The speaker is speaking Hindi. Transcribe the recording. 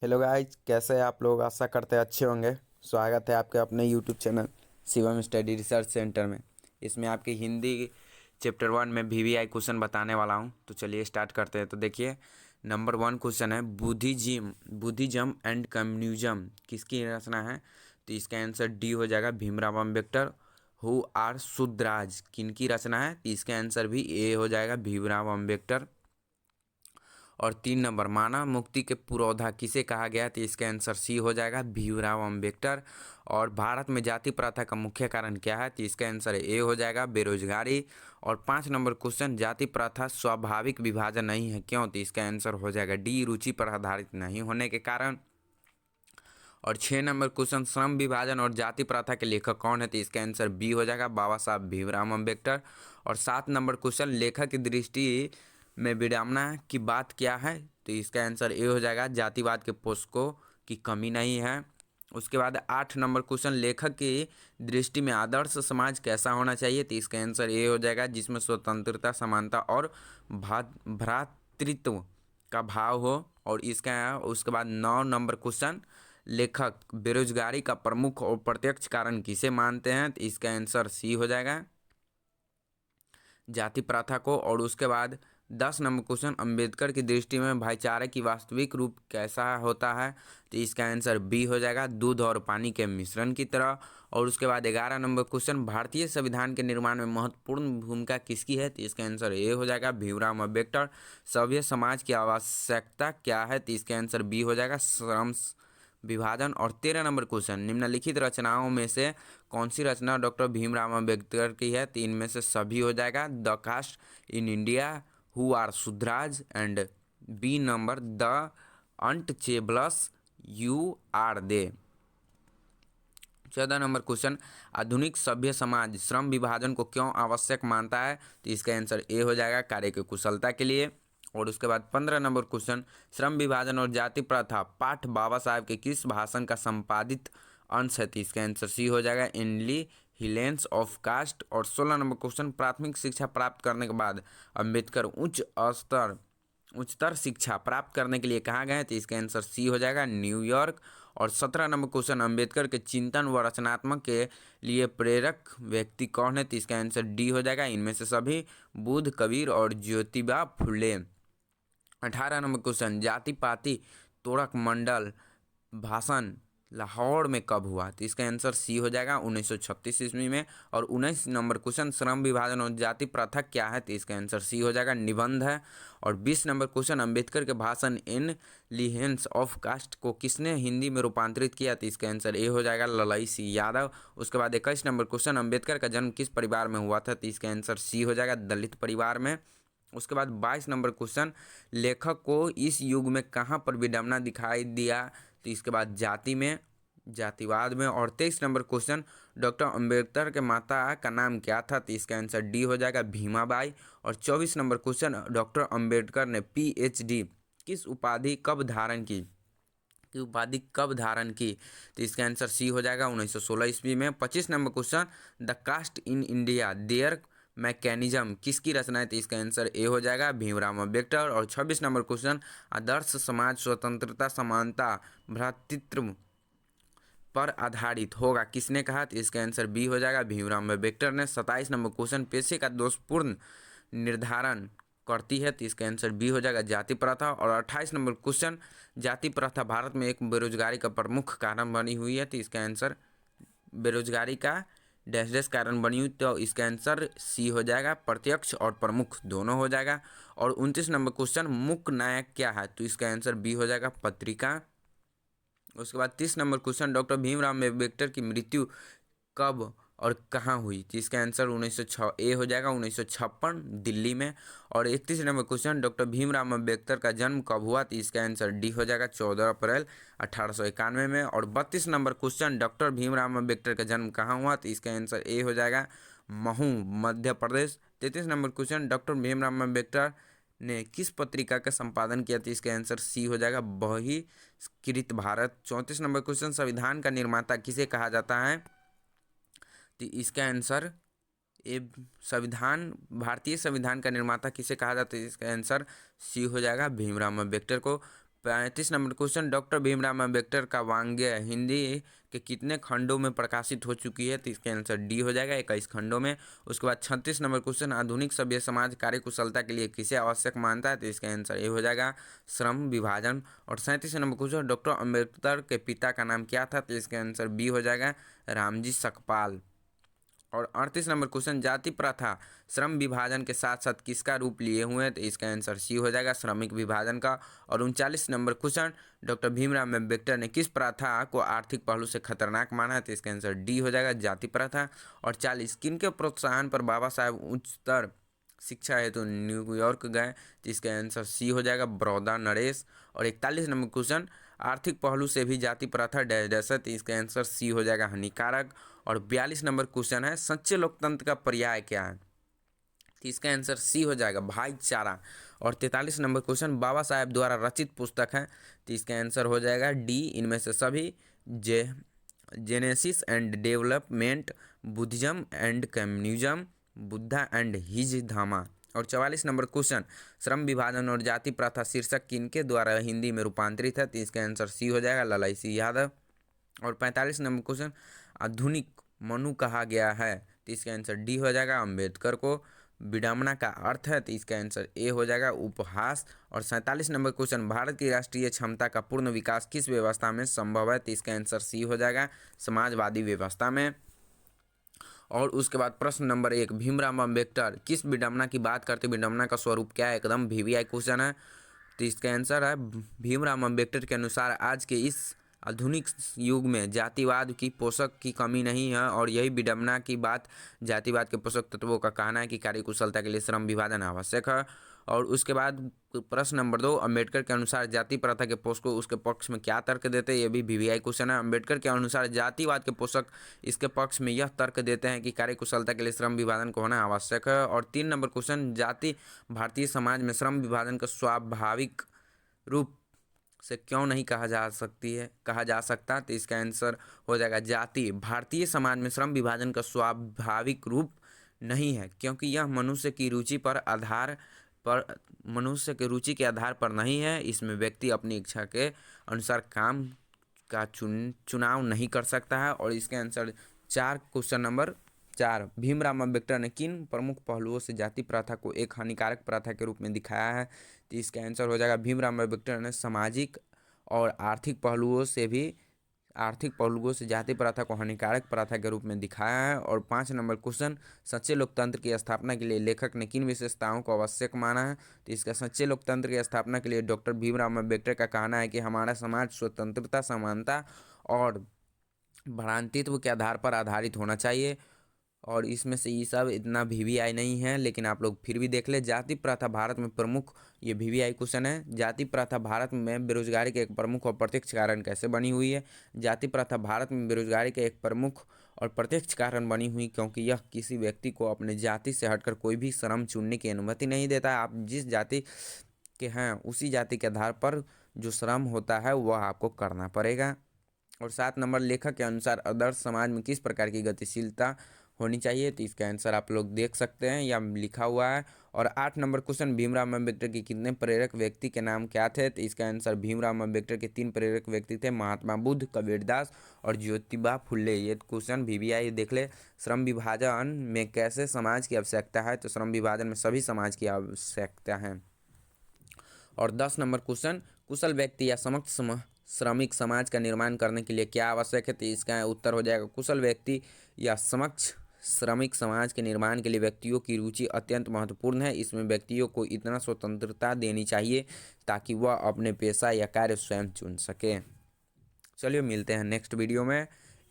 हेलो गाइस, कैसे हैं आप लोग। आशा करते हैं अच्छे होंगे। स्वागत है आपके अपने YouTube channel Shivam study research centre में। इसमें आपकी हिंदी चैप्टर 1 में वीवीआई क्वेश्चन बताने वाला हूं। तो चलिए स्टार्ट करते हैं। तो देखिए, नंबर 1 क्वेश्चन है, बुद्धिज्म एंड कम्युनिज्म किसकी रचना है। तो इसका आंसर डी हो जाएगा, भीमराव अम्बेडकर। हु आर सुद्राज किनकी रचना है। तो इसका आंसर भी ए हो जाएगा, भीमराव अम्बेडकर। और 3 नंबर, मानव मुक्ति के पुरोधा किसे कहा गया। तो इसका आंसर सी हो जाएगा, भीमराव अम्बेडकर। और भारत में जाति प्रथा का मुख्य कारण क्या है। तो इसका आंसर ए हो जाएगा, बेरोजगारी। और 5 नंबर क्वेश्चन, जाति प्रथा स्वाभाविक विभाजन नहीं है, क्यों। तो इसका आंसर हो जाएगा डी, रुचि पर आधारित नहीं होने के कारण। और 6 नंबर क्वेश्चन, श्रम विभाजन और जाति प्रथा के लेखक कौन है। तो इसका आंसर बी हो जाएगा, बाबा साहब भीमराव अम्बेडकर। और 7 नंबर क्वेश्चन, लेखक की दृष्टि में विडंबना की बात क्या है। तो इसका आंसर ए हो जाएगा, जातिवाद के पोषकों की कमी नहीं है। उसके बाद 8 नंबर क्वेश्चन, लेखक की दृष्टि में आदर्श समाज कैसा होना चाहिए। तो इसका आंसर ए हो जाएगा, जिसमें स्वतंत्रता, समानता और भ्रातृत्व का भाव हो। और इसका उसके बाद 9 नंबर क्वेश्चन, लेखक बेरोजगारी का प्रमुख और प्रत्यक्ष कारण किसे मानते हैं। तो इसका आंसर सी हो जाएगा, जाति प्रथा को। और उसके बाद 10 नंबर क्वेश्चन, अंबेडकर की दृष्टि में भाईचारे की वास्तविक रूप कैसा होता है। तो इसका आंसर बी हो जाएगा, दूध और पानी के मिश्रण की तरह। और उसके बाद 11 नंबर क्वेश्चन, भारतीय संविधान के निर्माण में महत्वपूर्ण भूमिका किसकी है। तो इसका आंसर ए हो जाएगा, भीमराव अम्बेडकर। सभ्य समाज की आवश्यकता क्या है। तो इसका आंसर बी हो जाएगा, श्रम विभाजन। और 13 नंबर क्वेश्चन, निम्नलिखित रचनाओं में से कौन सी रचना डॉक्टर भीमराव अम्बेडकर की है। तो इनमें से सभी हो जाएगा, the caste in India, who are Shudras, and B number, the untouchables, you are they. 14 number question, आधुनिक सभ्य समाज श्रम विभाजन को क्यों आवश्यक मानता है। तो इसका आंसर ए हो जाएगा, कार्य की कुशलता के लिए। और उसके बाद 15 नंबर क्वेश्चन, श्रम विभाजन और जाति प्रथा पाठ बाबा साहब के किस भाषण का संपादित अंश है। तो इसका आंसर सी हो जाएगा, इनली हिलेंस ऑफ कास्ट। और 16 नंबर क्वेश्चन, प्राथमिक शिक्षा प्राप्त करने के बाद अम्बेडकर उच्चतर शिक्षा प्राप्त करने के लिए कहाँ गए। तो इसका आंसर सी हो जाएगा, न्यूयॉर्क। और 17 नंबर क्वेश्चन, अम्बेडकर के चिंतन व रचनात्मक के लिए प्रेरक व्यक्ति कौन है। तो इसका आंसर डी हो जाएगा, इनमें से सभी, बुद्ध, कबीर और ज्योतिबा फुले। 18 नंबर क्वेश्चन, जाति पाति तोड़क मंडल भाषण लाहौर में कब हुआ। तो इसका आंसर सी हो जाएगा, 1936 ईस्वी में। और 19 नंबर क्वेश्चन, श्रम विभाजन और जाति प्रथा क्या है। तो इसका आंसर सी हो जाएगा, निबंध है। और 20 नंबर क्वेश्चन, अम्बेडकर के भाषण इन लिहेंस ऑफ कास्ट को किसने हिंदी में रूपांतरित किया। तो इसका आंसर ए हो जाएगा, ललाई सिंह यादव। उसके बाद 21 नंबर क्वेश्चन, अम्बेडकर का जन्म किस परिवार में हुआ था। तो इसका आंसर सी हो जाएगा, दलित परिवार में। उसके बाद 22 नंबर क्वेश्चन, लेखक को इस युग में कहाँ पर विडंबना दिखाई दिया। तो इसके बाद जाति में, जातिवाद में। और 23 नंबर क्वेश्चन, डॉक्टर अंबेडकर के माता का नाम क्या था। तो इसका आंसर डी हो जाएगा, भीमाबाई। और 24 नंबर क्वेश्चन, डॉक्टर अंबेडकर ने पीएचडी किस उपाधि कब धारण की, तो इसका आंसर सी हो जाएगा, 1916 ईस्वी में। 25 number question, the caste in India their mechanism किसकी रचना है। तो इसका आंसर ए हो जाएगा, भीमराव अम्बेडकर। और 26 नंबर क्वेश्चन, आदर्श समाज स्वतंत्रता, समानता, भ्रातृत्व पर आधारित होगा किसने कहा। तो इसका आंसर बी हो जाएगा, भीमराव अम्बेडकर ने। 27 नंबर क्वेश्चन, पेशे का दोषपूर्ण निर्धारण करती है। तो इसका आंसर बी हो जाएगा, जाति प्रथा। और 28 नंबर क्वेश्चन, जाति प्रथा भारत में एक बेरोजगारी का प्रमुख कारण बनी हुई है। तो इसका आंसर बेरोजगारी का डैश डैश कारण बनी हुई। तो इसका आंसर सी हो जाएगा, प्रत्यक्ष और प्रमुख दोनों हो जाएगा। और 29 नंबर क्वेश्चन, मुख्य नायक क्या है। तो इसका आंसर बी हो जाएगा, पत्रिका। उसके बाद 30 number question, doctor Bhimrao Ambedkar की मृत्यु कब और कहाँ हुई। तो इसका आंसर 1906 ए हो जाएगा, 1956 दिल्ली में। और 31 number question, doctor Bhimrao Ambedkar का जन्म कब हुआ। तो इसका आंसर डी हो जाएगा, 14 अप्रैल 1891 में। और 32 number question, doctor Bhimrao Ambedkar का जन्म कहाँ हुआ। तो इसका आंसर ए हो जाएगा, Mhow, Madhya Pradesh. 33 number question, doctor Bhimrao Ambedkar ने किस पत्रिका का संपादन किया। तो इसका आंसर सी हो जाएगा, बहिष्कृत भारत। 34 नंबर क्वेश्चन, संविधान का निर्माता किसे कहा जाता है। तो इसका आंसर ए, भारतीय संविधान का निर्माता किसे कहा जाता है। इसका आंसर सी हो जाएगा, भीमराव अम्बेडकर को। 35 number question, doctor Bhimrao Ambedkar का वांग्य हिंदी के कितने खंडों में प्रकाशित हो चुकी है? तो इसका आंसर डी हो जाएगा, 21 खंडों में। उसके बाद 36 नंबर क्वेश्चन, आधुनिक सभ्य समाज कार्यकुशलता के लिए किसे आवश्यक मानता है? तो इसका आंसर ए हो जाएगा, श्रम विभाजन। और 37 नंबर क्वेश्चन, डॉक्टर अम्बेडकर के पिता का नाम क्या था? तो इसका आंसर बी हो जाएगा, रामजी सकपाल। और 38 नंबर क्वेश्चन, जाति प्रथा श्रम विभाजन के साथ साथ किसका रूप लिए हुए हैं? तो इसका आंसर सी हो जाएगा, श्रमिक विभाजन का। और 39 number question, doctor Bhimrao Ambedkar ने किस प्रथा को आर्थिक पहलू से खतरनाक माना है? तो इसका आंसर डी हो जाएगा, जाति प्रथा। और 40, किनके प्रोत्साहन पर बाबा साहेब उच्चतर शिक्षा हेतु न्यूयॉर्क गए? तो इसका आंसर सी हो जाएगा, बड़ौदा नरेश। और 41 नंबर क्वेश्चन, आर्थिक पहलू से भी जाति प्रथा डैश डैश है? तो इसका आंसर सी हो जाएगा, हानिकारक। और 42 नंबर क्वेश्चन है, सच्चे लोकतंत्र का पर्याय क्या है? तो इसका आंसर सी हो जाएगा, भाईचारा। और 43 नंबर क्वेश्चन, बाबा साहेब द्वारा रचित पुस्तक है? तो इसका आंसर हो जाएगा डी, इनमें से सभी। Genesis and development, Buddhism and communism, Buddha and his धामा। और 44 नंबर क्वेश्चन, श्रम विभाजन और जाति प्रथा शीर्षक किनके द्वारा हिंदी में रूपांतरित है? तो इसका आंसर सी हो जाएगा, ललाई सिंह यादव। और 45 नंबर क्वेश्चन, आधुनिक मनु कहा गया है? तो इसका आंसर डी हो जाएगा, अम्बेडकर को। विडंबना का अर्थ है? तो इसका आंसर ए हो जाएगा, उपहास। और 47 नंबर क्वेश्चन, भारत की राष्ट्रीय क्षमता का पूर्ण विकास किस व्यवस्था में संभव है? तो इसका आंसर सी हो जाएगा, समाजवादी व्यवस्था में। और उसके बाद प्रश्न नंबर 1, भीमराव अम्बेडकर किस विडंबना की बात करते? विडंबना का स्वरूप क्या है? एकदम वीवीआई क्वेश्चन है। तो इसका आंसर है, भीमराव अम्बेडकर के अनुसार आज के इस आधुनिक युग में जातिवाद की पोषक की कमी नहीं है, और यही विडंबना की बात जातिवाद के पोषक तत्वों का कहना है कि कार्यकुशलता के लिए श्रम विभाजन आवश्यक है। और उसके बाद प्रश्न नंबर 2, अम्बेडकर के अनुसार जाति प्रथा के पोषक को उसके पक्ष में क्या तर्क देते हैं? ये भी वीवीआई क्वेश्चन है। अम्बेडकर के अनुसार जातिवाद के पोषक इसके पक्ष में यह तर्क देते हैं कि कार्यकुशलता के लिए श्रम विभाजन को होना आवश्यक है। और 3 नंबर क्वेश्चन, जाति भारतीय समाज में श्रम विभाजन का स्वाभाविक रूप से क्यों नहीं कहा जा सकता? तो इसका आंसर हो जाएगा, जाति भारतीय समाज में श्रम विभाजन का स्वाभाविक रूप नहीं है, क्योंकि यह मनुष्य की रुचि के आधार पर नहीं है। इसमें व्यक्ति अपनी इच्छा के अनुसार काम का चुनाव नहीं कर सकता है। और इसके answer question number 4, Bhimrao Ambedkar ने किन प्रमुख पहलुओं से जाति प्रथा को एक हानिकारक प्रथा के रूप में दिखाया है? तो इसका आंसर हो जाएगा, भीमराव अम्बेडकर ने सामाजिक और आर्थिक पहलुओं से जाति प्रथा को हानिकारक प्रथा के रूप में दिखाया है। और 5 नंबर क्वेश्चन, सच्चे लोकतंत्र की स्थापना के लिए लेखक ने किन विशेषताओं को आवश्यक माना है? तो इसका सच्चे लोकतंत्र की स्थापना के लिए डॉक्टर भीमराव अम्बेडकर का कहना है कि हमारा समाज स्वतंत्रता, समानता और भ्रातृत्व के आधार पर आधारित होना चाहिए। और इसमें से ये सब इतना वीवीआई नहीं है, लेकिन आप लोग फिर भी देख ले। जाति प्रथा भारत में प्रमुख, ये वीवीआई क्वेश्चन है, जाति प्रथा भारत में बेरोजगारी के एक प्रमुख और प्रत्यक्ष कारण कैसे बनी हुई है? जाति प्रथा भारत में बेरोजगारी के एक प्रमुख और प्रत्यक्ष कारण बनी हुई क्योंकि यह किसी व्यक्ति को अपने जाति से हटकर कोई भी श्रम चुनने की अनुमति नहीं देता। आप जिस जाति के हैं उसी जाति के आधार पर जो श्रम होता है वह आपको करना पड़ेगा। और 7 नंबर, लेखक के अनुसार आदर्श समाज में किस प्रकार की गतिशीलता होनी चाहिए? तो इसका आंसर आप लोग देख सकते हैं, या लिखा हुआ है। और 8 नंबर क्वेश्चन, भीमराव अम्बेडकर के कितने प्रेरक व्यक्ति के नाम क्या थे? तो इसका आंसर, भीमराव अम्बेडकर के 3 प्रेरक व्यक्ति थे, महात्मा बुद्ध, कबीरदास और ज्योतिबा फुले। ये क्वेश्चन वीवीआई देख ले। श्रम विभाजन में कैसे समाज की आवश्यकता है? तो श्रम विभाजन में सभी समाज की आवश्यकता है। और 10 नंबर क्वेश्चन, कुशल व्यक्ति या समक्ष श्रमिक समाज का निर्माण करने के लिए क्या आवश्यक है? तो इसका उत्तर हो जाएगा, कुशल व्यक्ति या समक्ष श्रमिक समाज के निर्माण के लिए व्यक्तियों की रुचि अत्यंत महत्वपूर्ण है। इसमें व्यक्तियों को इतना स्वतंत्रता देनी चाहिए ताकि वह अपने पेशा या कार्य स्वयं चुन सके। चलिए मिलते हैं नेक्स्ट वीडियो में।